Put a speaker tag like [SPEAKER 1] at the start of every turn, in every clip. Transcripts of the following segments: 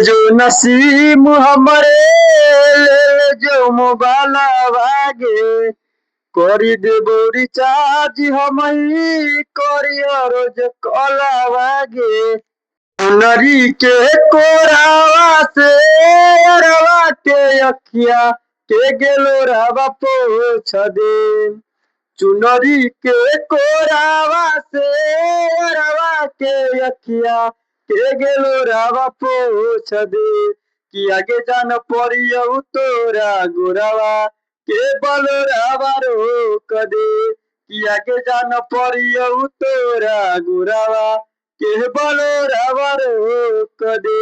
[SPEAKER 1] जो नसीम हमरे ले जो मोबाला भागे करी देबो रिचार्ज हमही करी रोज कला भागे नरी के कोरावा से अरवा के अखिया के गेलो रावा पोछ दे चुनरी के कोरावा से अरवा के अखिया के गेलो रावा पोछ दे कि आगे जान परियौ तोरा गोरावा के बलोरावा रोक दे कि आगे जान परियौ तोरा गोरावा के बलोरावा रोक दे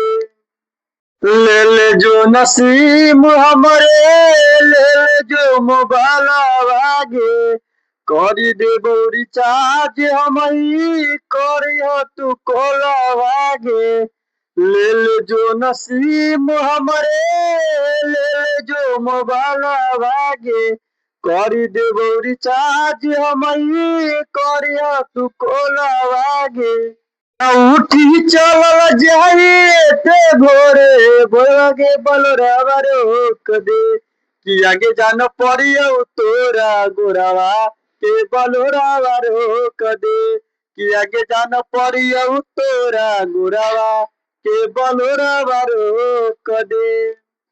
[SPEAKER 1] ले ले जो नसीम हमरे ले ले जो मोबाला भागे करी देबो रिचार्ज हमही करी हो तू कोला भागे ले ले जो नसीम हमरे ले ले जो मोबाला भागे करी देबो रिचार्ज हमही करी हो तू कोला भागे उठी चलल जाइए ते भोरे भोगे बलोरावा रोक दे कि आगे जान परियौ तोरा गोरावा के बलोरावा रोक दे कि आगे जान परियौ तोरा गोरावा के बलोरावा रोक दे।